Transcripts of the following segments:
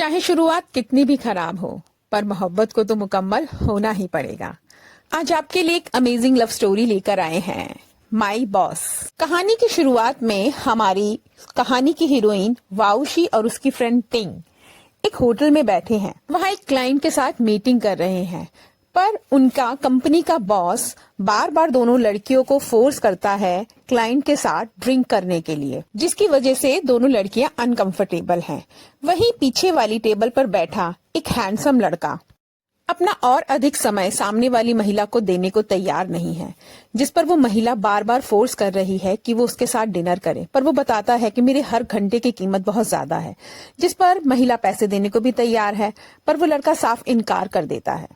चाहे शुरुआत कितनी भी खराब हो, पर मोहब्बत को तो मुकम्मल होना ही पड़ेगा। आज आपके लिए एक अमेजिंग लव स्टोरी लेकर आए हैं, माई बॉस। कहानी की शुरुआत में हमारी कहानी की हीरोइन वाउशी और उसकी फ्रेंड टिंग एक होटल में बैठे हैं। वहाँ एक क्लाइंट के साथ मीटिंग कर रहे हैं, पर उनका कंपनी का बॉस बार बार दोनों लड़कियों को फोर्स करता है क्लाइंट के साथ ड्रिंक करने के लिए, जिसकी वजह से दोनों लड़कियां अनकंफर्टेबल हैं। वहीं पीछे वाली टेबल पर बैठा एक हैंडसम लड़का अपना और अधिक समय सामने वाली महिला को देने को तैयार नहीं है, जिस पर वो महिला बार बार फोर्स कर रही है कि वो उसके साथ डिनर करे, पर वो बताता है कि मेरे हर घंटे की कीमत बहुत ज्यादा है, जिस पर महिला पैसे देने को भी तैयार है, पर वो लड़का साफ इनकार कर देता है।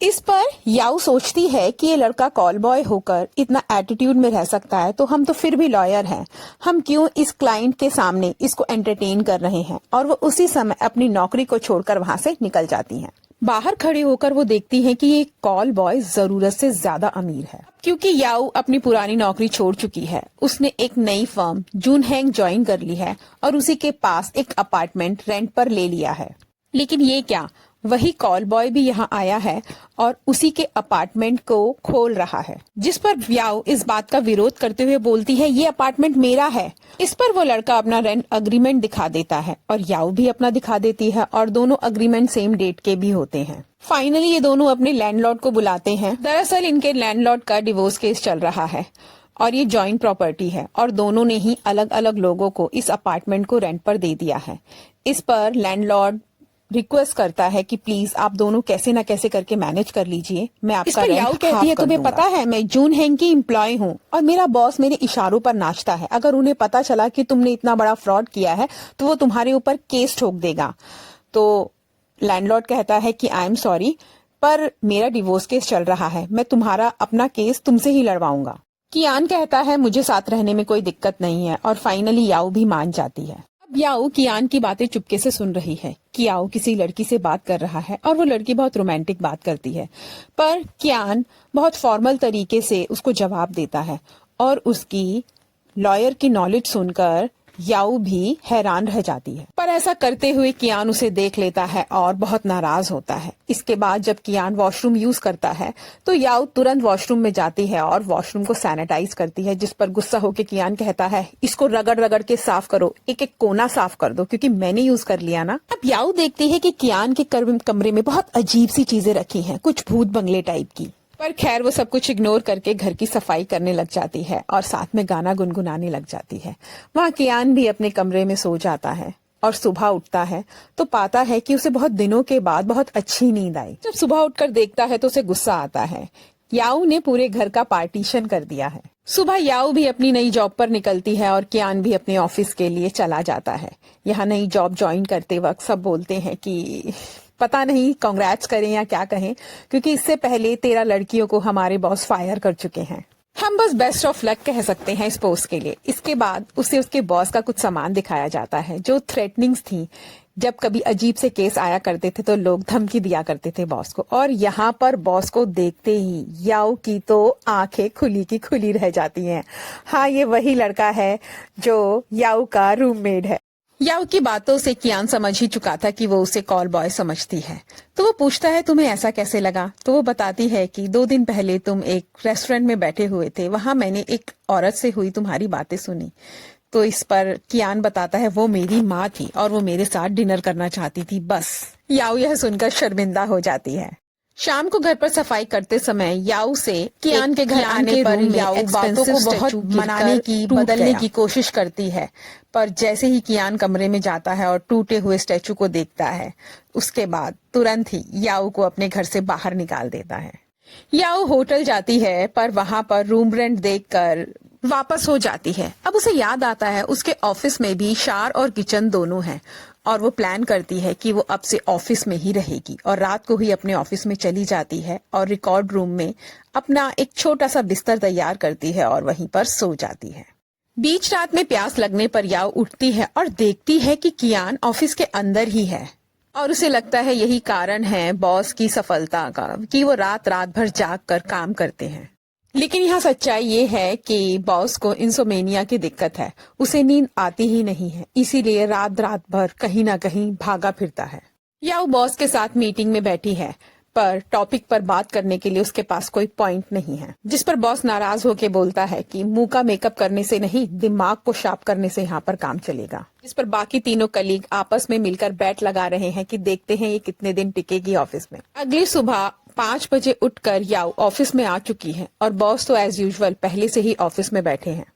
इस पर याऊ सोचती है कि ये लड़का कॉल बॉय होकर इतना एटीट्यूड में रह सकता है, तो हम तो फिर भी लॉयर हैं, हम क्यों इस क्लाइंट के सामने इसको एंटरटेन कर रहे हैं। और वो उसी समय अपनी नौकरी को छोड़कर वहां से निकल जाती हैं। बाहर खड़े होकर वो देखती हैं कि ये कॉल बॉय जरूरत से ज्यादा अमीर है, क्योंकि याऊ अपनी पुरानी नौकरी छोड़ चुकी है। उसने एक नई फर्म जूनहेंग ज्वाइन कर ली है और उसी के पास एक अपार्टमेंट रेंट पर ले लिया है। लेकिन ये क्या, वही कॉल बॉय भी यहाँ आया है और उसी के अपार्टमेंट को खोल रहा है, जिस पर याऊ इस बात का विरोध करते हुए बोलती है ये अपार्टमेंट मेरा है। इस पर वो लड़का अपना रेंट अग्रीमेंट दिखा देता है और याऊ भी अपना दिखा देती है और दोनों अग्रीमेंट सेम डेट के भी होते हैं। फाइनली ये दोनों अपने लैंडलॉर्ड को बुलाते हैं। दरअसल इनके लैंडलॉर्ड का डिवोर्स केस चल रहा है और ये जॉइंट प्रॉपर्टी है और दोनों ने ही अलग अलग लोगों को इस अपार्टमेंट को रेंट पर दे दिया है। इस पर लैंडलॉर्ड रिक्वेस्ट करता है कि प्लीज आप दोनों कैसे न कैसे करके मैनेज कर लीजिए, मैं आपका रेंट हाफ कहती है तुम्हें पता है मैं जूनहेंग की एम्प्लॉय हूँ और मेरा बॉस मेरे इशारों पर नाचता है। अगर उन्हें पता चला कि तुमने इतना बड़ा फ्रॉड किया है तो वो तुम्हारे ऊपर केस ठोक देगा। तो लैंडलॉर्ड कहता है कि आई एम सॉरी, पर मेरा डिवोर्स केस चल रहा है, मैं तुम्हारा अपना केस तुमसे ही लड़वाऊंगा। कियान कहता है मुझे साथ रहने में कोई दिक्कत नहीं है और फाइनली याऊ भी मान जाती है। याऊ कियान की बातें चुपके से सुन रही है। कियाऊ किसी लड़की से बात कर रहा है और वो लड़की बहुत रोमांटिक बात करती है, पर कियान बहुत फॉर्मल तरीके से उसको जवाब देता है और उसकी लॉयर की नॉलेज सुनकर याऊ भी हैरान रह जाती है। पर ऐसा करते हुए कियान उसे देख लेता है और बहुत नाराज होता है। इसके बाद जब कियान वॉशरूम यूज करता है तो याऊ तुरंत वॉशरूम में जाती है और वॉशरूम को सैनिटाइज करती है, जिस पर गुस्सा होकर कियान कहता है इसको रगड़ रगड़ के साफ करो, एक एक कोना साफ कर दो क्योंकि मैंने यूज कर लिया ना। अब याऊ देखती है कि कियान के कमरे में बहुत अजीब सी चीजें रखी हैं, कुछ भूत बंगले टाइप की। पर खैर वो सब कुछ इग्नोर करके घर की सफाई करने लग जाती है और साथ में गाना गुनगुनाने लग जाती है। वहाँ कियान भी अपने कमरे में सो जाता है और सुबह उठता है तो पाता है कि उसे बहुत दिनों के बाद बहुत अच्छी नींद आई। जब सुबह उठकर देखता है तो उसे गुस्सा आता है, याऊ ने पूरे घर का पार्टीशन कर दिया है। सुबह याऊ भी अपनी नई जॉब पर निकलती है और कियान भी अपने ऑफिस के लिए चला जाता है। यहाँ नई जॉब ज्वाइन करते वक्त सब बोलते हैं कि पता नहीं कांग्रेट्स करें या क्या कहें, क्योंकि इससे पहले 13 लड़कियों को हमारे बॉस फायर कर चुके हैं। हम बस बेस्ट ऑफ लक कह सकते हैं इस पोस्ट के लिए। इसके बाद उसे उसके बॉस का कुछ सामान दिखाया जाता है जो थ्रेटनिंग्स थी। जब कभी अजीब से केस आया करते थे तो लोग धमकी दिया करते थे बॉस को, और यहाँ पर बॉस को देखते ही याऊ की तो आंखें खुली की खुली रह जाती हैं। हाँ, ये वही लड़का है जो याऊ का रूममेट है। याऊ की बातों से कियान समझ ही चुका था कि वो उसे कॉल बॉय समझती है, तो वो पूछता है तुम्हें ऐसा कैसे लगा। तो वो बताती है कि 2 दिन पहले तुम एक रेस्टोरेंट में बैठे हुए थे, वहां मैंने एक औरत से हुई तुम्हारी बातें सुनी। तो इस पर कियान बताता है वो मेरी माँ थी और वो मेरे साथ डिनर करना चाहती थी। बस याऊ यह सुनकर शर्मिंदा हो जाती है। शाम को घर पर सफाई करते समय याऊ से कियान के घर आने पर याऊ बातों को बहुत मनाने की बदलने की कोशिश करती है, पर जैसे ही कियान कमरे में जाता है और टूटे हुए स्टैचू को देखता है, उसके बाद तुरंत ही याऊ को अपने घर से बाहर निकाल देता है। याऊ होटल जाती है पर वहां पर रूम रेंट देखकर वापस हो जाती है। अब उसे याद आता है उसके ऑफिस में भी शार और किचन दोनों हैं और वो प्लान करती है कि वो अब से ऑफिस में ही रहेगी और रात को ही अपने ऑफिस में चली जाती है और रिकॉर्ड रूम में अपना एक छोटा सा बिस्तर तैयार करती है और वहीं पर सो जाती है। बीच रात में प्यास लगने पर याऊ उठती है और देखती है कि कियान ऑफिस के अंदर ही है और उसे लगता है यही कारण है बॉस की सफलता का कि वो रात रात भर जाग कर काम करते हैं। लेकिन यहाँ सच्चाई ये है कि बॉस को इंसोमेनिया की दिक्कत है, उसे नींद आती ही नहीं है, इसीलिए रात रात भर कहीं ना कहीं भागा फिरता है। या वो बॉस के साथ मीटिंग में बैठी है, पर टॉपिक पर बात करने के लिए उसके पास कोई पॉइंट नहीं है, जिस पर बॉस नाराज होकर बोलता है कि मुंह का मेकअप करने से नहीं, दिमाग को शार्प करने से यहाँ पर काम चलेगा। जिस पर बाकी तीनों कलीग आपस में मिलकर बैट लगा रहे हैं कि देखते हैं ये कितने दिन टिकेगी ऑफिस में। अगली सुबह 5 बजे उठकर याओ ऑफिस में आ चुकी है और बॉस तो एज यूजुअल पहले से ही ऑफिस में बैठे हैं।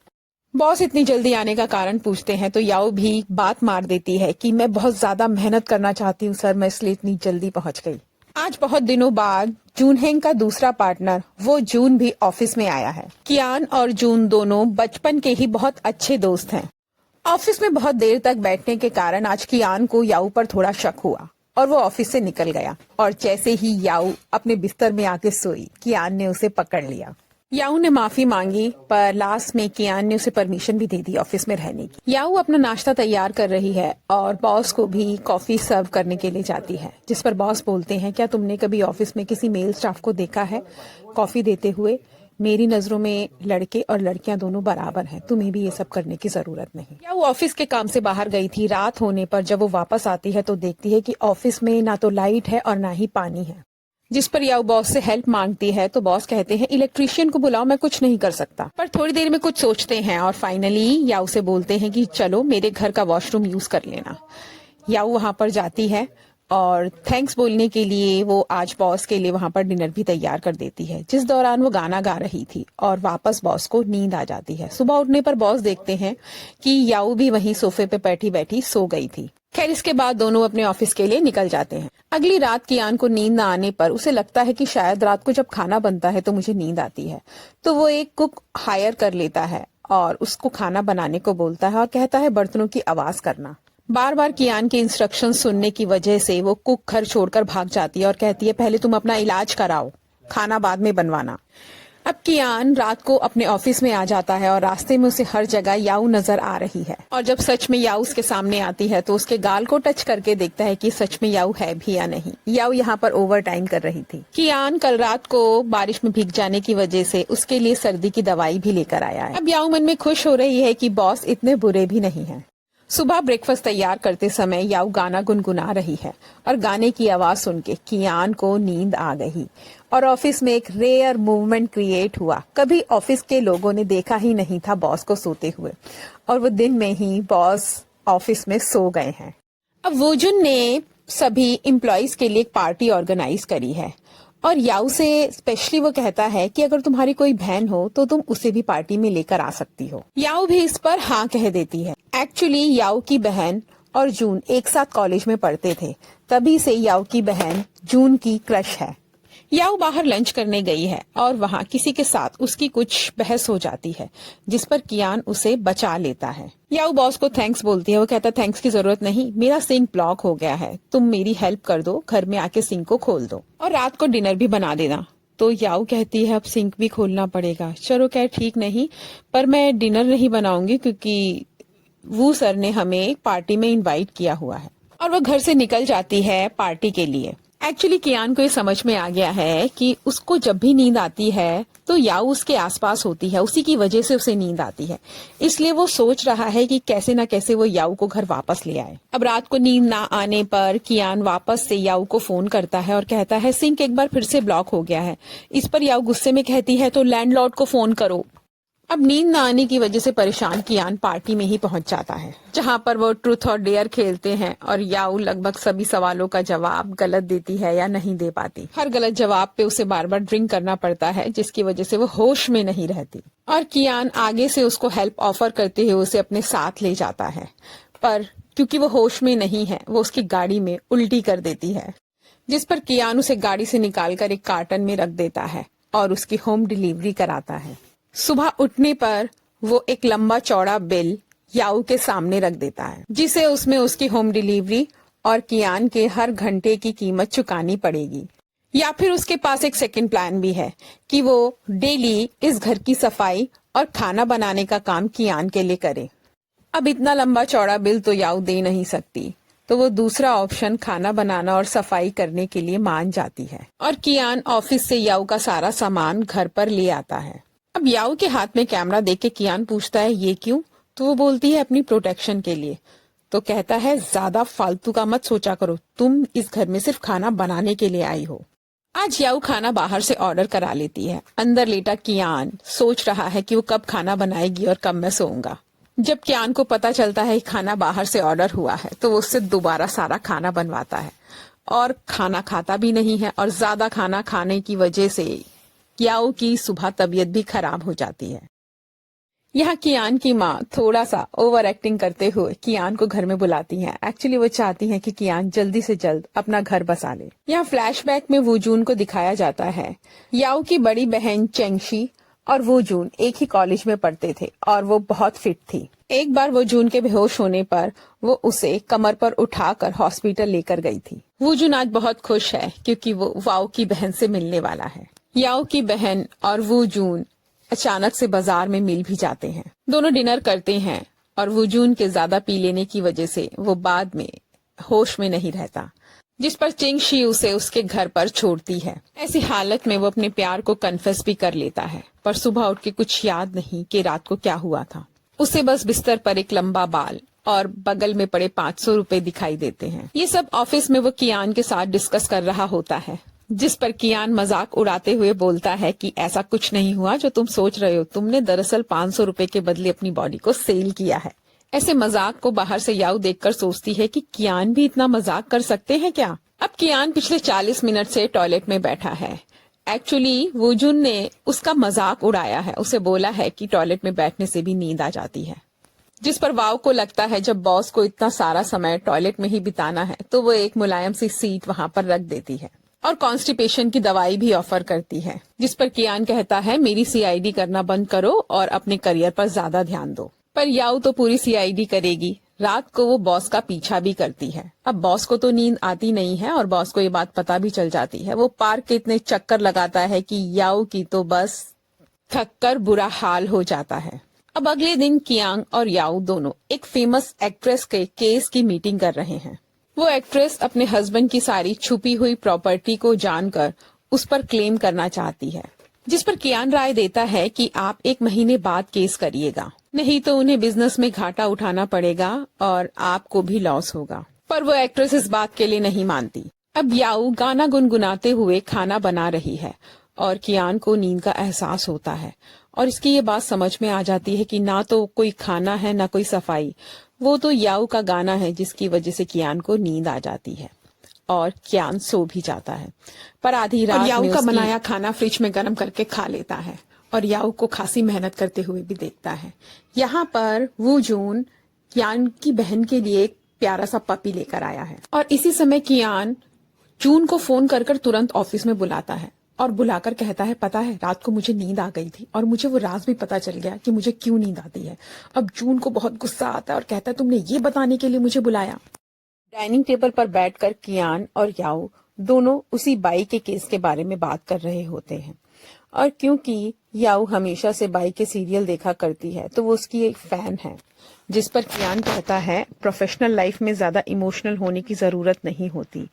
बॉस इतनी जल्दी आने का कारण पूछते हैं तो याओ भी बात मार देती है कि मैं बहुत ज्यादा मेहनत करना चाहती हूँ सर, मैं इसलिए इतनी जल्दी पहुंच गई। आज बहुत दिनों बाद जूनहेंग का दूसरा पार्टनर वो जून भी ऑफिस में आया है। कियान और जून दोनों बचपन के ही बहुत अच्छे दोस्त हैं। ऑफिस में बहुत देर तक बैठने के कारण आज कियान को याओ पर थोड़ा शक हुआ और वो ऑफिस से निकल गया। और जैसे ही याओ अपने बिस्तर में आके सोई, कियान ने उसे पकड़ लिया। याओ ने माफी मांगी, पर लास्ट में कियान ने उसे परमिशन भी दे दी ऑफिस में रहने की। याओ अपना नाश्ता तैयार कर रही है और बॉस को भी कॉफी सर्व करने के लिए जाती है, जिस पर बॉस बोलते हैं क्या तुमने कभी ऑफिस में किसी मेल स्टाफ को देखा है कॉफी देते हुए? मेरी नजरों में लड़के और लड़कियां दोनों बराबर हैं, तुम्हें भी ये सब करने की जरूरत नहीं। या वो ऑफिस के काम से बाहर गई थी। रात होने पर जब वो वापस आती है तो देखती है कि ऑफिस में ना तो लाइट है और ना ही पानी है, जिस पर याओ बॉस से हेल्प मांगती है तो बॉस कहते हैं इलेक्ट्रिशियन को बुलाओ, मैं कुछ नहीं कर सकता। पर थोड़ी देर में कुछ सोचते हैं और फाइनली याओ से बोलते हैं कि चलो मेरे घर का वॉशरूम यूज कर लेना। याओ वहां पर जाती है और थैंक्स बोलने के लिए वो आज बॉस के लिए वहां पर डिनर भी तैयार कर देती है, जिस दौरान वो गाना गा रही थी और वापस बॉस को नींद आ जाती है। सुबह उठने पर बॉस देखते हैं कि याओ भी वहीं सोफे पे बैठी बैठी सो गई थी। खैर इसके बाद दोनों अपने ऑफिस के लिए निकल जाते हैं। अगली रात कियान को नींद न आने पर उसे लगता है कि शायद रात को जब खाना बनता है तो मुझे नींद आती है, तो वो एक कुक हायर कर लेता है और उसको खाना बनाने को बोलता है और कहता है बर्तनों की आवाज करना। बार बार कियान के इंस्ट्रक्शन सुनने की वजह से वो कुक घर छोड़कर भाग जाती है और कहती है पहले तुम अपना इलाज कराओ, खाना बाद में बनवाना। अब कियान रात को अपने ऑफिस में आ जाता है और रास्ते में उसे हर जगह याओ नजर आ रही है और जब सच में याओ उसके सामने आती है तो उसके गाल को टच करके देखता है कि सच में याओ है भी या नहीं। याओ यहाँ पर ओवर टाइम कर रही थी। कियान कल रात को बारिश में भीग जाने की वजह से उसके लिए सर्दी की दवाई भी लेकर आया है। अब याओ मन में खुश हो रही है कि बॉस इतने बुरे भी नहीं है। सुबह ब्रेकफास्ट तैयार करते समय याओ गाना गुनगुना रही है और गाने की आवाज सुन के कियान को नींद आ गई और ऑफिस में एक रेयर मूवमेंट क्रिएट हुआ। कभी ऑफिस के लोगों ने देखा ही नहीं था बॉस को सोते हुए और वो दिन में ही बॉस ऑफिस में सो गए हैं। अब वोजुन ने सभी एम्प्लॉइज के लिए एक पार्टी ऑर्गेनाइज करी है और याओ से स्पेशली वो कहता है कि अगर तुम्हारी कोई बहन हो तो तुम उसे भी पार्टी में लेकर आ सकती हो। याओ भी इस पर हाँ कह देती है। एक्चुअली याओ की बहन और जून एक साथ कॉलेज में पढ़ते थे, तभी से याओ की बहन जून की क्रश है। याओ बाहर लंच करने गई है और वहाँ किसी के साथ उसकी कुछ बहस हो जाती है, जिस पर कियान उसे बचा लेता है। याओ बॉस को थैंक्स बोलती है। वो कहता थैंक्स की जरूरत नहीं, मेरा सिंक ब्लॉक हो गया है, तुम मेरी हेल्प कर दो, घर में आके सिंक को खोल दो और रात को डिनर भी बना देना। तो याओ कहती है अब सिंक भी खोलना पड़ेगा। चलो क्या ठीक नहीं, पर मैं डिनर नहीं बनाऊंगी क्योंकि वो सर ने हमें पार्टी में इनवाइट किया हुआ है। और वो घर से निकल जाती है पार्टी के लिए। एक्चुअली कियान को ये समझ में आ गया है कि उसको जब भी नींद आती है तो याओ उसके आसपास होती है, उसी की वजह से उसे नींद आती है। इसलिए वो सोच रहा है कि कैसे ना कैसे वो याओ को घर वापस ले आए। अब रात को नींद ना आने पर कियान वापस से याओ को फोन करता है और कहता है सिंक एक बार फिर से ब्लॉक हो गया है। इस पर याओ गुस्से में कहती है तो लैंडलॉर्ड को फोन करो। अब नींद न आने की वजह से परेशान कियान पार्टी में ही पहुंच जाता है, जहां पर वो ट्रूथ और डेयर खेलते हैं और याओ लगभग सभी सवालों का जवाब गलत देती है या नहीं दे पाती। हर गलत जवाब पे उसे बार बार ड्रिंक करना पड़ता है, जिसकी वजह से वो होश में नहीं रहती। और कियान आगे से उसको हेल्प ऑफर करते हुए उसे अपने साथ ले जाता है, पर क्योंकि वो होश में नहीं है वो उसकी गाड़ी में उल्टी कर देती है, जिस पर कियान उसे गाड़ी से निकालकर एक कार्टन में रख देता है और उसकी होम डिलीवरी कराता है। सुबह उठने पर वो एक लंबा चौड़ा बिल याओ के सामने रख देता है, जिसे उसमें उसकी होम डिलीवरी और कियान के हर घंटे की कीमत चुकानी पड़ेगी। या फिर उसके पास एक सेकंड प्लान भी है कि वो डेली इस घर की सफाई और खाना बनाने का काम कियान के लिए करे। अब इतना लंबा चौड़ा बिल तो याओ दे नहीं सकती, तो वो दूसरा ऑप्शन खाना बनाना और सफाई करने के लिए मान जाती है और कियान ऑफिस से याओ का सारा सामान घर पर ले आता है। अब याओ के हाथ में कैमरा देख के कियान पूछता है ये क्यों? तो वो बोलती है अपनी प्रोटेक्शन के लिए। तो कहता है ज्यादा फालतू का मत सोचा करो, तुम इस घर में सिर्फ खाना बनाने के लिए आई हो। आज याओ खाना बाहर से ऑर्डर करा लेती है। अंदर लेटा कियान सोच रहा है कि वो कब खाना बनाएगी और कब मैं सोऊंगा। जब कियान को पता चलता है कि खाना बाहर से ऑर्डर हुआ है तो वो उससे दोबारा सारा खाना बनवाता है और खाना खाता भी नहीं है, और ज्यादा खाना खाने की वजह से याओ की सुबह तबीयत भी खराब हो जाती है। यहाँ कियान की माँ थोड़ा सा ओवर एक्टिंग करते हुए कियान को घर में बुलाती हैं। एक्चुअली वो चाहती हैं कि कियान जल्दी से जल्द अपना घर बसा ले। यहाँ फ्लैशबैक में वूजून को दिखाया जाता है। याओ की बड़ी बहन चेंगशी और वूजून एक ही कॉलेज में पढ़ते थे और वो बहुत फिट थी। एक बार वूजून के बेहोश होने पर वो उसे कमर पर उठाकर हॉस्पिटल लेकर गई थी। वूजून आज बहुत खुश है क्योंकि वो वाओ की बहन से मिलने वाला है। याओ की बहन और वूजून अचानक से बाजार में मिल भी जाते हैं। दोनों डिनर करते हैं और वूजून के ज्यादा पी लेने की वजह से वो बाद में होश में नहीं रहता, जिस पर चिंगशी उसे उसके घर पर छोड़ती है। ऐसी हालत में वो अपने प्यार को कन्फेस भी कर लेता है, पर सुबह उठ के कुछ याद नहीं कि रात को क्या हुआ था। उसे बस बिस्तर पर एक लंबा बाल और बगल में पड़े 500 रुपए दिखाई देते हैं। ये सब ऑफिस में वो कियान के साथ डिस्कस कर रहा होता है, जिस पर कियान मजाक उड़ाते हुए बोलता है कि ऐसा कुछ नहीं हुआ जो तुम सोच रहे हो, तुमने दरअसल 500 रुपए के बदले अपनी बॉडी को सेल किया है। ऐसे मजाक को बाहर से याओ देखकर सोचती है कि कियान भी इतना मजाक कर सकते हैं क्या। अब कियान पिछले 40 मिनट से टॉयलेट में बैठा है। एक्चुअली वूजून ने उसका मजाक उड़ाया है, उसे बोला है कि टॉयलेट में बैठने से भी नींद आ जाती है, जिस पर वाओ को लगता है जब बॉस को इतना सारा समय टॉयलेट में ही बिताना है तो वो एक मुलायम सी सीट वहाँ पर रख देती है और कॉन्स्टिपेशन की दवाई भी ऑफर करती है, जिस पर कियान कहता है मेरी सीआईडी करना बंद करो और अपने करियर पर ज्यादा ध्यान दो। पर याओ तो पूरी सीआईडी करेगी। रात को वो बॉस का पीछा भी करती है। अब बॉस को तो नींद आती नहीं है और बॉस को ये बात पता भी चल जाती है। वो पार्क के इतने चक्कर लगाता है कि याओ की तो बस थक कर बुरा हाल हो जाता है। अब अगले दिन कियांग और याओ दोनों एक फेमस एक्ट्रेस के केस की मीटिंग कर रहे हैं। वो एक्ट्रेस अपने हस्बैंड की सारी छुपी हुई प्रॉपर्टी को जानकर उस पर क्लेम करना चाहती है, जिस पर कियान राय देता है कि आप 1 महीने बाद केस करिएगा, नहीं तो उन्हें बिजनेस में घाटा उठाना पड़ेगा और आपको भी लॉस होगा। पर वो एक्ट्रेस इस बात के लिए नहीं मानती। अब याओ गाना गुनगुनाते हुए खाना बना रही है और कियान को नींद का एहसास होता है और इसकी ये बात समझ में आ जाती है कि ना तो कोई खाना है ना कोई सफाई, वो तो याओ का गाना है, जिसकी वजह से कियान को नींद आ जाती है और कियान सो भी जाता है। पर आधी रात याओ का बनाया खाना फ्रिज में गर्म करके खा लेता है और याओ को खासी मेहनत करते हुए भी देखता है। यहाँ पर वूजून कियान की बहन के लिए एक प्यारा सा पपी लेकर आया है और इसी समय कियान जून को फोन कर तुरंत ऑफिस में बुलाता है और बुलाकर कहता है पता है रात को मुझे नींद आ गई थी और मुझे वो राज भी पता चल गया कि मुझे क्यों नींद आती है। अब जून को बहुत गुस्सा आता है और कहता है तुमने ये बताने के लिए मुझे बुलाया। डाइनिंग टेबल पर बैठकर कियान और याओ दोनों उसी बाई के केस के बारे में बात कर रहे होते हैं और क्योंकि याओ हमेशा से बाई के सीरियल देखा करती है तो वो उसकी एक फैन है, जिस पर कियान कहता है प्रोफेशनल लाइफ में ज्यादा इमोशनल होने की जरूरत नहीं होती।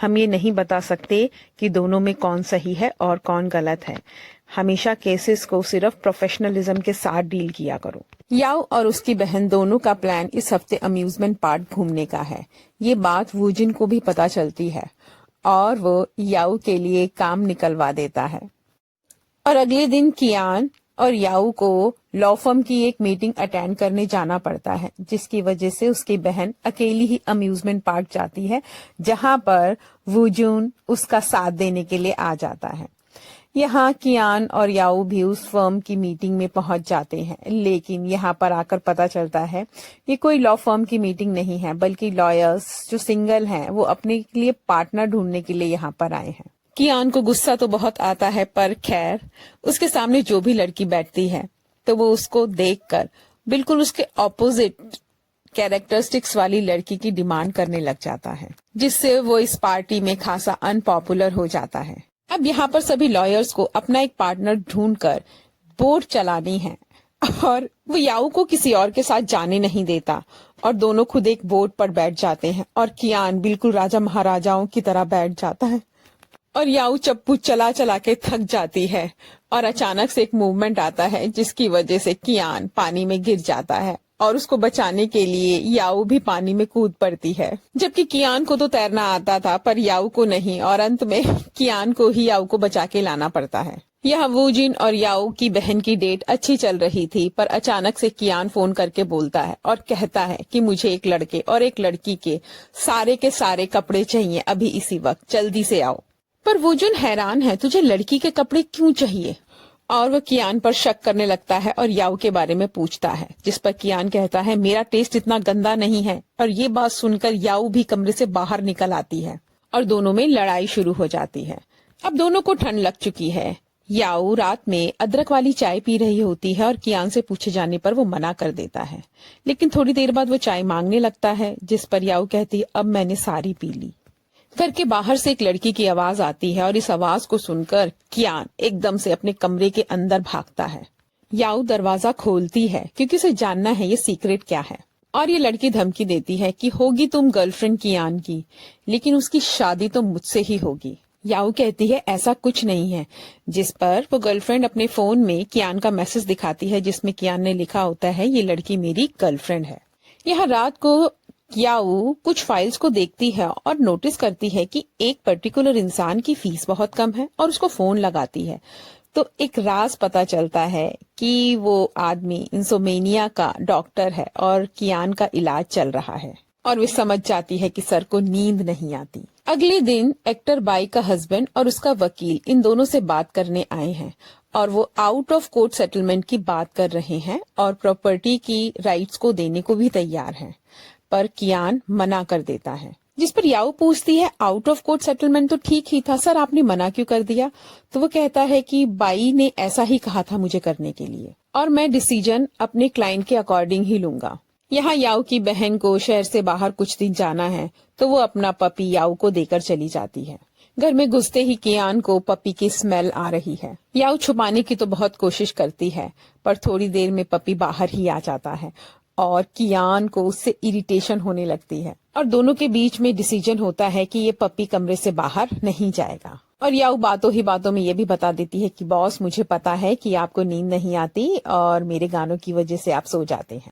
हम ये नहीं बता सकते कि दोनों में कौन सही है और कौन गलत है। हमेशा केसेस को सिर्फ प्रोफेशनलिज्म के साथ डील किया करो। याओ और उसकी बहन दोनों का प्लान इस हफ्ते अम्यूजमेंट पार्क घूमने का है। ये बात वूजिन को भी पता चलती है और वो याओ के लिए काम निकलवा देता है और अगले दिन कियान और याओ को लॉ फर्म की एक मीटिंग अटेंड करने जाना पड़ता है, जिसकी वजह से उसकी बहन अकेली ही अम्यूजमेंट पार्क जाती है, जहां पर वूजून उसका साथ देने के लिए आ जाता है। यहाँ कियान और याओ भी उस फर्म की मीटिंग में पहुंच जाते हैं, लेकिन यहाँ पर आकर पता चलता है ये कोई लॉ फर्म की मीटिंग नहीं है, बल्कि लॉयर्स जो सिंगल हैं वो अपने लिए पार्टनर ढूंढने के लिए यहाँ पर आए हैं। कियान को गुस्सा तो बहुत आता है, पर खैर उसके सामने जो भी लड़की बैठती है तो वो उसको देखकर बिल्कुल उसके ऑपोजिट कैरेक्टरिस्टिक्स वाली लड़की की डिमांड करने लग जाता है, जिससे वो इस पार्टी में खासा अनपॉपुलर हो जाता है। अब यहाँ पर सभी लॉयर्स को अपना एक पार्टनर ढूंढकर बोर्ड चलानी है और वो याओ को किसी और के साथ जाने नहीं देता। और दोनों खुद एक बोट पर बैठ जाते हैं और कियान बिल्कुल राजा महाराजाओं की तरह बैठ जाता है और याऊ चप्पू चला चला के थक जाती है और अचानक से एक मूवमेंट आता है जिसकी वजह से कियान पानी में गिर जाता है और उसको बचाने के लिए याऊ भी पानी में कूद पड़ती है। जबकि कियान को तो तैरना आता था पर याऊ को नहीं और अंत में कियान को ही याऊ को बचा के लाना पड़ता है। यह वूजिन और याऊ की बहन की डेट अच्छी चल रही थी पर अचानक से कियान फोन करके बोलता है और कहता है कि मुझे एक लड़के और एक लड़की के सारे कपड़े चाहिए अभी इसी वक्त, जल्दी से आओ। पर वूजिन हैरान है, तुझे लड़की के कपड़े क्यों चाहिए? और वह कियान पर शक करने लगता है और याऊ के बारे में पूछता है, जिस पर कियान कहता है मेरा टेस्ट इतना गंदा नहीं है। और ये बात सुनकर याऊ भी कमरे से बाहर निकल आती है और दोनों में लड़ाई शुरू हो जाती है। अब दोनों को ठंड लग चुकी है। याऊ रात में अदरक वाली चाय पी रही होती है और कियान से पूछे जाने पर वो मना कर देता है, लेकिन थोड़ी देर बाद वो चाय मांगने लगता है, जिस पर याऊ कहती है अब मैंने सारी पी ली। घर के बाहर से एक लड़की की आवाज आती है और इस आवाज को सुनकर कियान एकदम से अपने कमरे के अंदर भागता है। याऊ दरवाजा खोलती है क्योंकि उसे जानना है ये सीक्रेट क्या है और ये लड़की धमकी देती है कि होगी तुम गर्लफ्रेंड कियान की, लेकिन उसकी शादी तो मुझसे ही होगी। याऊ कहती है ऐसा कुछ नहीं है, जिस पर वो गर्लफ्रेंड अपने फोन में कियान का मैसेज दिखाती है जिसमें कियान ने लिखा होता है ये लड़की मेरी गर्लफ्रेंड है। यह रात को याऊ कुछ फाइल्स को देखती है और नोटिस करती है कि एक पर्टिकुलर इंसान की फीस बहुत कम है और उसको फोन लगाती है तो एक राज पता चलता है कि वो आदमी इंसोमेनिया का डॉक्टर है और कियान का इलाज चल रहा है और वे समझ जाती है कि सर को नींद नहीं आती। अगले दिन एक्टर बाई का हस्बैंड और उसका वकील इन दोनों से बात करने आए हैं और वो आउट ऑफ कोर्ट सेटलमेंट की बात कर रहे हैं और प्रॉपर्टी की राइट्स को देने को भी तैयार हैं, पर कियान मना कर देता है। जिस पर याऊ पूछती है आउट ऑफ कोर्ट सेटलमेंट तो ठीक ही था सर, आपने मना क्यों कर दिया? तो वो कहता है कि बाई ने ऐसा ही कहा था मुझे करने के लिए और मैं डिसीजन अपने क्लाइंट के अकॉर्डिंग ही लूंगा। यहाँ याऊ की बहन को शहर से बाहर कुछ दिन जाना है तो वो अपना पपी याऊ को देकर चली जाती है। घर में घुसते ही कियान को पपी की स्मेल आ रही है। याऊ छुपाने की तो बहुत कोशिश करती है पर थोड़ी देर में पपी बाहर ही आ जाता है और कियान को उससे इरिटेशन होने लगती है और दोनों के बीच में डिसीजन होता है कि ये पपी कमरे से बाहर नहीं जाएगा। और याऊ बातों ही बातों में ये भी बता देती है कि बॉस मुझे पता है कि आपको नींद नहीं आती और मेरे गानों की वजह से आप सो जाते हैं।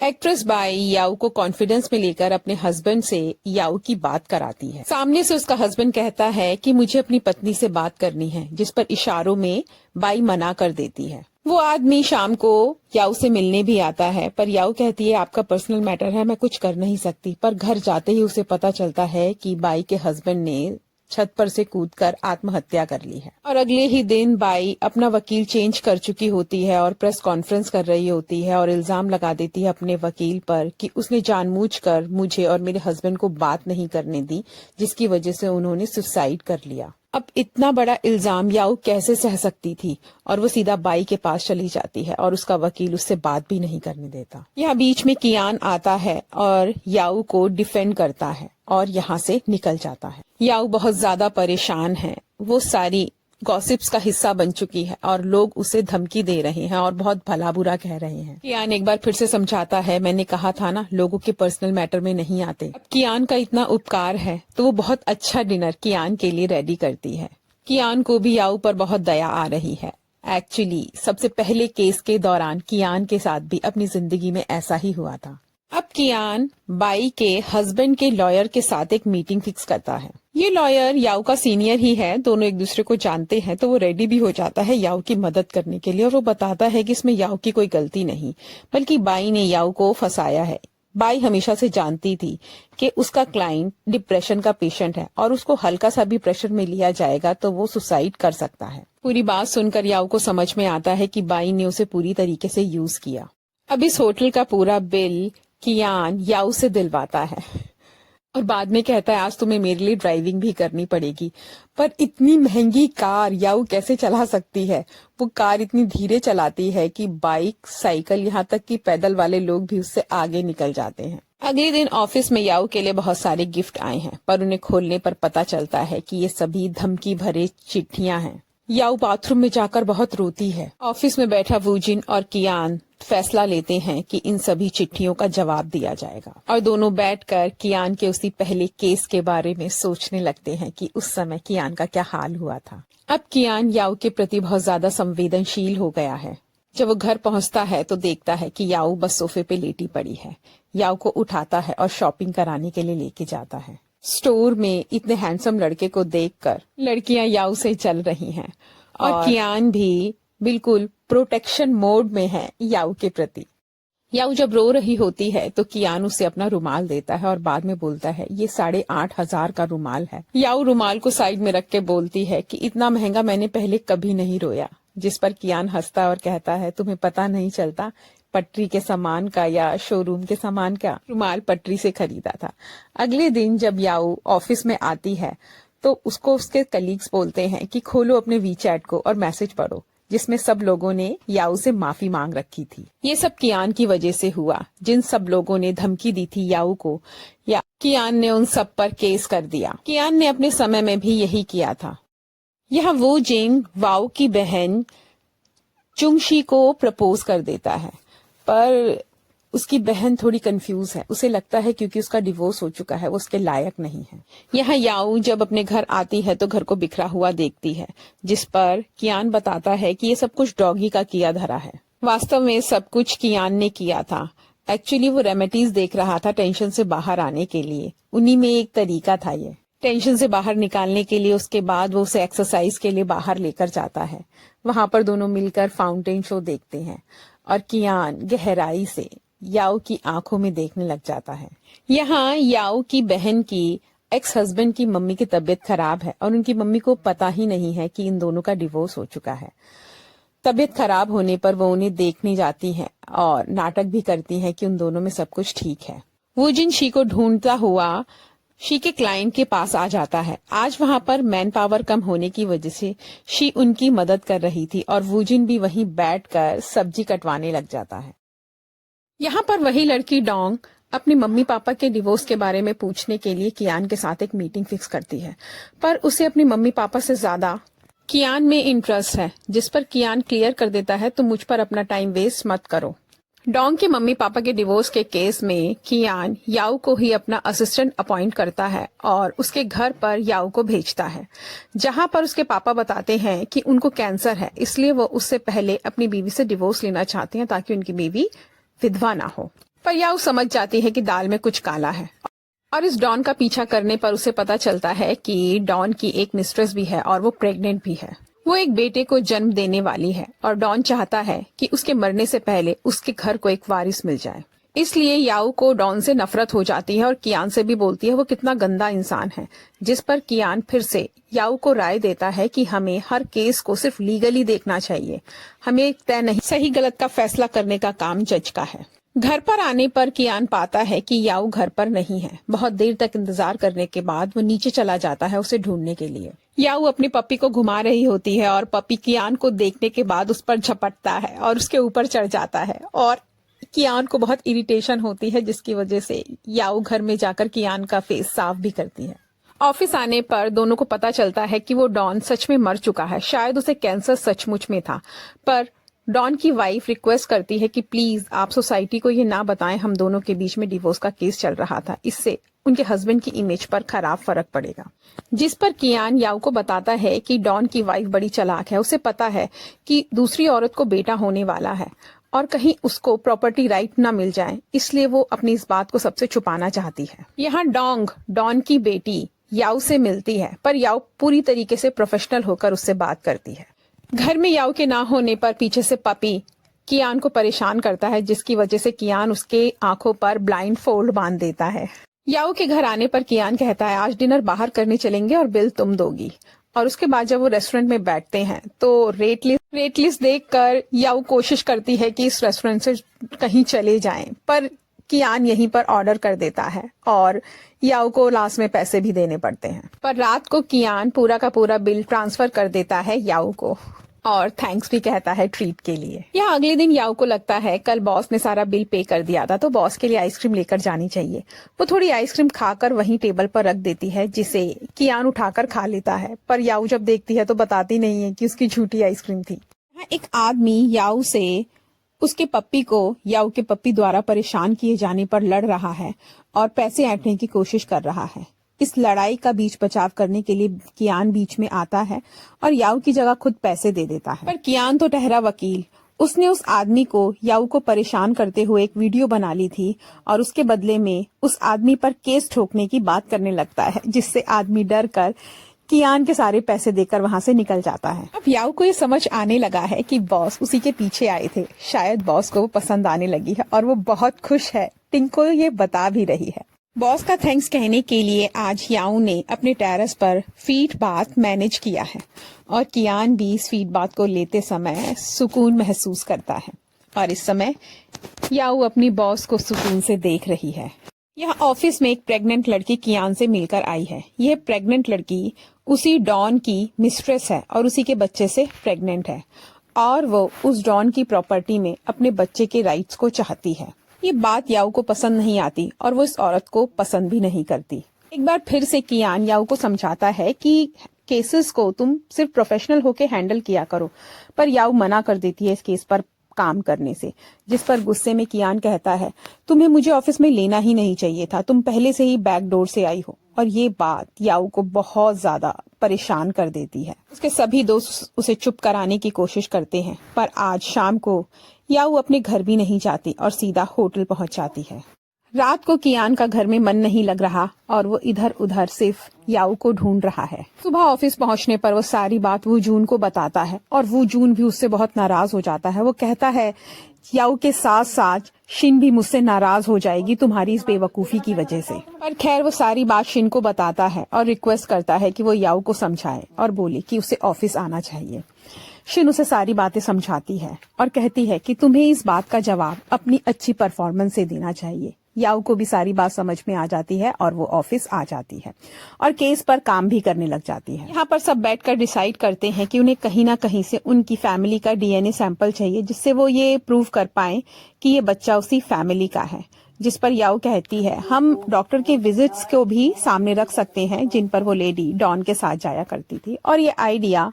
एक्ट्रेस बाई याऊ को कॉन्फिडेंस में लेकर अपने हस्बैंड से याऊ की बात कराती है। सामने से उसका हस्बैंड कहता है कि मुझे अपनी पत्नी से बात करनी है, जिस पर इशारों में बाई मना कर देती है। वो आदमी शाम को याऊ से मिलने भी आता है पर याऊ कहती है आपका पर्सनल मैटर है, मैं कुछ कर नहीं सकती। पर घर जाते ही उसे पता चलता है कि बाई के हस्बैंड ने छत पर से कूदकर आत्महत्या कर ली है। और अगले ही दिन बाई अपना वकील चेंज कर चुकी होती है और प्रेस कॉन्फ्रेंस कर रही होती है और इल्जाम लगा देती है अपने वकील पर कि उसने जानबूझकर मुझे और मेरे हस्बैंड को बात नहीं करने दी, जिसकी वजह से उन्होंने सुसाइड कर लिया। अब इतना बड़ा इल्जाम याऊ कैसे सह सकती थी और वो सीधा बाई के पास चली जाती है और उसका वकील उससे बात भी नहीं करने देता। यहाँ बीच में कियान आता है और याऊ को डिफेंड करता है और यहाँ से निकल जाता है। याऊ बहुत ज्यादा परेशान है, वो सारी गॉसिप्स का हिस्सा बन चुकी है और लोग उसे धमकी दे रहे हैं और बहुत भला बुरा कह रहे हैं। कियान एक बार फिर से समझाता है मैंने कहा था ना लोगों के पर्सनल मैटर में नहीं आते। अब कियान का इतना उपकार है तो वो बहुत अच्छा डिनर कियान के लिए रेडी करती है। कियान को भी याऊ पर बहुत दया आ रही है। एक्चुअली सबसे पहले केस के दौरान कियान के साथ भी अपनी जिंदगी में ऐसा ही हुआ था। अब कियान बाई के हस्बैंड के लॉयर के साथ एक मीटिंग फिक्स करता है। ये लॉयर याऊ का सीनियर ही है, दोनों एक दूसरे को जानते हैं, तो वो रेडी भी हो जाता है याऊ की मदद करने के लिए और वो बताता है कि इसमें याऊ की कोई गलती नहीं बल्कि बाई ने याऊ को फंसाया है। बाई हमेशा से जानती थी कि उसका क्लाइंट डिप्रेशन का पेशेंट है और उसको हल्का सा भी प्रेशर में लिया जाएगा तो वो सुसाइड कर सकता है। पूरी बात सुनकर याऊ को समझ में आता है कि बाई ने उसे पूरी तरीके से यूज किया। अब इस होटल का पूरा बिल कियान याऊ से दिलवाता है और बाद में कहता है आज तुम्हें मेरे लिए ड्राइविंग भी करनी पड़ेगी। पर इतनी महंगी कार याऊ कैसे चला सकती है? वो कार इतनी धीरे चलाती है कि बाइक, साइकिल, यहाँ तक कि पैदल वाले लोग भी उससे आगे निकल जाते हैं। अगले दिन ऑफिस में याऊ के लिए बहुत सारे गिफ्ट आए हैं पर उन्हें खोलने पर पता चलता है कि ये सभी धमकी भरे चिट्ठियां हैं। याओ बाथरूम में जाकर बहुत रोती है। ऑफिस में बैठा वूजिन और कियान फैसला लेते हैं कि इन सभी चिट्ठियों का जवाब दिया जाएगा और दोनों बैठकर कियान के उसी पहले केस के बारे में सोचने लगते हैं कि उस समय कियान का क्या हाल हुआ था। अब कियान याओ के प्रति बहुत ज्यादा संवेदनशील हो गया है। जब वो घर पहुंचता है तो देखता है कि याओ बस सोफे पे लेटी पड़ी है। याओ को उठाता है और शॉपिंग कराने के लिए लेके जाता है। स्टोर में इतने हैंडसम लड़के को देखकर लड़कियां याओ से चल रही हैं और कियान भी बिल्कुल प्रोटेक्शन मोड में है याओ के प्रति। याओ जब रो रही होती है तो कियान उसे अपना रुमाल देता है और बाद में बोलता है ये 8,500 का रुमाल है। याओ रुमाल को साइड में रख के बोलती है कि इतना महंगा मैंने पहले कभी नहीं रोया। जिस पर कियान हंसता और कहता है तुम्हें पता नहीं चलता पटरी के सामान का या शोरूम के सामान का, रुमाल पटरी से खरीदा था। अगले दिन जब याओ ऑफिस में आती है तो उसको उसके कलीग्स बोलते हैं कि खोलो अपने वीचैट को और मैसेज पढ़ो, जिसमें सब लोगों ने याओ से माफी मांग रखी थी। ये सब कियान की वजह से हुआ। जिन सब लोगों ने धमकी दी थी याओ को, या कियान ने उन सब पर केस कर दिया। कियान ने अपने समय में भी यही किया था। यहाँ वो जिंग वाओ की बहन चुंगशी को प्रपोज कर देता है, पर उसकी बहन थोड़ी कंफ्यूज है। उसे लगता है क्योंकि उसका डिवोर्स हो चुका है वो उसके लायक नहीं है। यहाँ याओ जब अपने घर आती है तो घर को बिखरा हुआ देखती है, जिस पर कियान बताता है कि ये सब कुछ डॉगी का किया धरा है। वास्तव में सब कुछ कियान ने किया था। एक्चुअली वो रेमेडीज देख रहा था टेंशन से बाहर आने के लिए। उन्हीं में एक तरीका था ये टेंशन से बाहर निकालने के लिए। उसके बाद वो उसे एक्सरसाइज के लिए बाहर लेकर जाता है। वहां पर दोनों मिलकर फाउंटेन शो देखते हैं और कियान गहराई से याओ की आंखों में देखने लग जाता है। यहाँ याओ की बहन की एक्स हस्बैंड की मम्मी की तबीयत खराब है और उनकी मम्मी को पता ही नहीं है कि इन दोनों का डिवोर्स हो चुका है। तबीयत खराब होने पर वो उन्हें देखने जाती हैं और नाटक भी करती हैं कि उन दोनों में सब कुछ ठीक है। वो जिन शी को ढूंढता हुआ शी के क्लाइंट के पास आ जाता है। आज वहां पर मैन पावर कम होने की वजह से शी उनकी मदद कर रही थी और वूजिन भी वहीं बैठकर सब्जी कटवाने लग जाता है। यहाँ पर वही लड़की डोंग अपनी मम्मी पापा के डिवोर्स के बारे में पूछने के लिए कियान के साथ एक मीटिंग फिक्स करती है, पर उसे अपनी मम्मी पापा से ज्यादा कियान में इंटरेस्ट है, जिस पर कियान क्लियर कर देता है तुम मुझ पर अपना टाइम वेस्ट मत करो। डोंग के मम्मी पापा के डिवोर्स के केस में कियान याओ को ही अपना असिस्टेंट अपॉइंट करता है और उसके घर पर याओ को भेजता है, जहां पर उसके पापा बताते हैं कि उनको कैंसर है, इसलिए वो उससे पहले अपनी बीवी से डिवोर्स लेना चाहते हैं ताकि उनकी बीवी विधवा ना हो। पर याओ समझ जाती है कि दाल में कुछ काला है और इस डॉन का पीछा करने पर उसे पता चलता है कि डॉन की एक मिस्ट्रेस भी है और वो प्रेग्नेंट भी है। वो एक बेटे को जन्म देने वाली है और डॉन चाहता है कि उसके मरने से पहले उसके घर को एक वारिस मिल जाए। इसलिए याओ को डॉन से नफरत हो जाती है और कियान से भी बोलती है वो कितना गंदा इंसान है, जिस पर कियान फिर से याओ को राय देता है कि हमें हर केस को सिर्फ लीगली देखना चाहिए, हमें तय नहीं सही गलत का फैसला करने का काम जज का है। घर पर आने पर कियान पाता है कि याओ घर पर नहीं है। बहुत देर तक इंतजार करने के बाद वो नीचे चला जाता है उसे ढूंढने के लिए। याओ अपनी पपी को घुमा रही होती है और पपी कियान को देखने के बाद उस पर झपटता है और उसके ऊपर चढ़ जाता है और कियान को बहुत इरिटेशन होती है, जिसकी वजह से याओ घर में जाकर कियान का फेस साफ भी करती है। ऑफिस आने पर दोनों को पता चलता है कि वो डॉन सच में मर चुका है। शायद उसे कैंसर सचमुच में था, पर डॉन की वाइफ रिक्वेस्ट करती है कि प्लीज आप सोसाइटी को ये ना बताएं हम दोनों के बीच में डिवोर्स का केस चल रहा था, इससे उनके हस्बैंड की इमेज पर खराब फर्क पड़ेगा। जिस पर कियान याओ को बताता है कि डॉन की वाइफ बड़ी चालाक है, उसे पता है कि दूसरी औरत को बेटा होने वाला है और कहीं उसको प्रॉपर्टी राइट ना मिल जाए, इसलिए वो अपनी इस बात को सबसे छुपाना चाहती है। यहाँ डॉन की बेटी याओ से मिलती है, पर याओ पूरी तरीके से प्रोफेशनल होकर उससे बात करती है। घर में याओ के ना होने पर पीछे से पपी कियान को परेशान करता है, जिसकी वजह से कियान उसके आंखों पर ब्लाइंड फोल्ड बांध देता है। याओ के घर आने पर कियान कहता है आज डिनर बाहर करने चलेंगे और बिल तुम दोगी। और उसके बाद जब वो रेस्टोरेंट में बैठते हैं तो रेट लिस्ट देखकर याओ कोशिश करती है कि इस रेस्टोरेंट से कहीं चले जाएं, पर कियान यहीं पर ऑर्डर कर देता है और याओ को लास्ट में पैसे भी देने पड़ते हैं। पर रात को कियान पूरा का पूरा बिल ट्रांसफर कर देता है याओ को। और थैंक्स भी कहता है ट्रीट के लिए। यहाँ अगले दिन याओ को लगता है कल बॉस ने सारा बिल पे कर दिया था तो बॉस के लिए आइसक्रीम लेकर जानी चाहिए। वो थोड़ी आइसक्रीम खाकर वहीं टेबल पर रख देती है जिसे कियान उठाकर खा लेता है, पर याओ जब देखती है तो बताती नहीं है कि उसकी झूठी आइसक्रीम थी। एक आदमी याओ से उसके पप्पी को याओ के पप्पी द्वारा परेशान किए जाने पर लड़ रहा है और पैसे ऐंठने की कोशिश कर रहा है। इस लड़ाई का बीच बचाव करने के लिए कियान बीच में आता है और याओ की जगह खुद पैसे दे देता है। पर कियान तो ठहरा वकील, उसने उस आदमी को याओ को परेशान करते हुए एक वीडियो बना ली थी और उसके बदले में उस आदमी पर केस ठोकने की बात करने लगता है, जिससे आदमी डर कर कियान के सारे पैसे देकर वहां से निकल जाता है। अब याओ को ये समझ आने लगा है कि बॉस उसी के पीछे आए थे। शायद बॉस को वो पसंद आने लगी है और वो बहुत खुश है। टिंग को ये बता भी रही है। बॉस का थैंक्स कहने के लिए आज याओ ने अपने टेरेस पर फीट बाथ मैनेज किया है और कियान भी इस फीट बाथ को लेते समय सुकून महसूस करता है। और इस समय याओ अपनी बॉस को सुकून से देख रही है। यहाँ ऑफिस में एक प्रेग्नेंट लड़की कियान से मिलकर आई है। यह प्रेग्नेंट लड़की उसी डॉन की मिस्ट्रेस है और उसी के बच्चे से प्रेग्नेंट है और वो उस डॉन की प्रॉपर्टी में अपने बच्चे के राइट्स को चाहती है। ये बात याओ को पसंद नहीं आती और वो इस औरत को पसंद भी नहीं करती। एक बार फिर से कियान याओ को समझाता है कि केसेस को तुम सिर्फ प्रोफेशनल होके हैंडल किया करो, पर याओ मना कर देती है इस केस पर काम करने से, जिस पर गुस्से में कियान कहता है तुम्हें मुझे ऑफिस में लेना ही नहीं चाहिए था, तुम पहले से ही बैक डोर से आई हो। और ये बात याओ को बहुत ज्यादा परेशान कर देती है। उसके सभी दोस्त उसे चुप कराने की कोशिश करते हैं, पर आज शाम को याओ अपने घर भी नहीं जाती और सीधा होटल पहुंच जाती है। रात को कियान का घर में मन नहीं लग रहा और वो इधर उधर सिर्फ याओ को ढूंढ रहा है। सुबह ऑफिस पहुंचने पर वो सारी बात वू जून को बताता है और वू जून भी उससे बहुत नाराज हो जाता है। वो कहता है याओ के साथ साथ शिन भी मुझसे नाराज हो जाएगी तुम्हारी इस बेवकूफी की वजह से। पर खैर वो सारी बात शिन को बताता है और रिक्वेस्ट करता है कि वो याओ को समझाए और बोले कि उसे ऑफिस आना चाहिए। शिन उसे सारी बातें समझाती है और कहती है कि तुम्हें इस बात का जवाब अपनी अच्छी परफॉर्मेंस से देना चाहिए। याओ को भी सारी बात समझ में आ जाती है और वो ऑफिस आ जाती है और केस पर काम भी करने लग जाती है। यहाँ पर सब बैठकर डिसाइड करते हैं कि उन्हें कहीं ना कहीं से उनकी फैमिली का डीएनए सैंपल चाहिए, जिससे वो ये प्रूव कर पाए कि ये बच्चा उसी फैमिली का है। जिस पर याओ कहती है हम डॉक्टर के विजिट्स को भी सामने रख सकते हैं जिन पर वो लेडी डॉन के साथ जाया करती थी। और ये आइडिया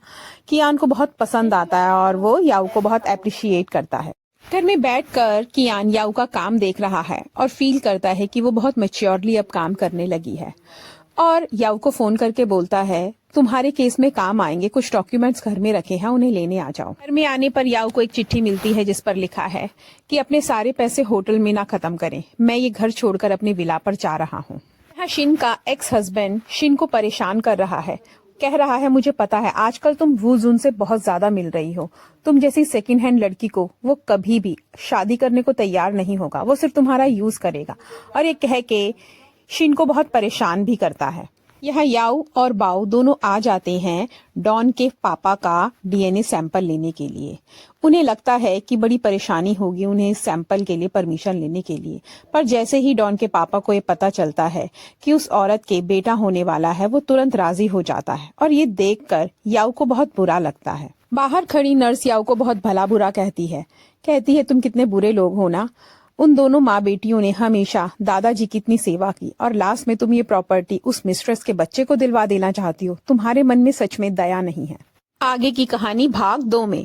कियान को बहुत पसंद आता है और वो याओ को बहुत अप्रिशिएट करता है। घर में बैठकर कियान याओ का काम देख रहा है और फील करता है कि वो बहुत मैच्योरली अब काम करने लगी है और याओ को फोन करके बोलता है तुम्हारे केस में काम आएंगे, कुछ डॉक्यूमेंट्स घर में रखे हैं, उन्हें लेने आ जाओ। घर में आने पर याओ को एक चिट्ठी मिलती है जिस पर लिखा है कि अपने सारे पैसे होटल में ना खत्म करें, मैं ये घर छोड़कर अपने विला पर जा रहा हूँ। यहाँ शिन का एक्स हस्बैंड शिन को परेशान कर रहा है, कह रहा है मुझे पता है आजकल तुम वू जून से बहुत ज्यादा मिल रही हो, तुम जैसी सेकंड हैंड लड़की को वो कभी भी शादी करने को तैयार नहीं होगा, वो सिर्फ तुम्हारा यूज करेगा। और ये कह के शिन को बहुत परेशान भी करता है। यहाँ याओ और बाओ दोनों आ जाते हैं डॉन के पापा का डीएनए सैंपल लेने के लिए। उन्हें लगता है कि बड़ी परेशानी होगी उन्हें इस सैंपल के लिए परमिशन लेने के लिए, पर जैसे ही डॉन के पापा को ये पता चलता है कि उस औरत के बेटा होने वाला है, वो तुरंत राजी हो जाता है और ये देखकर याओ को बहुत बुरा लगता है। बाहर खड़ी नर्स याओ को बहुत भला बुरा कहती है तुम कितने बुरे लोग हो ना, उन दोनों माँ बेटियों ने हमेशा दादाजी की इतनी सेवा की और लास्ट में तुम ये प्रॉपर्टी उस मिस्ट्रेस के बच्चे को दिलवा देना चाहती हो, तुम्हारे मन में सच में दया नहीं है। आगे की कहानी भाग 2 में।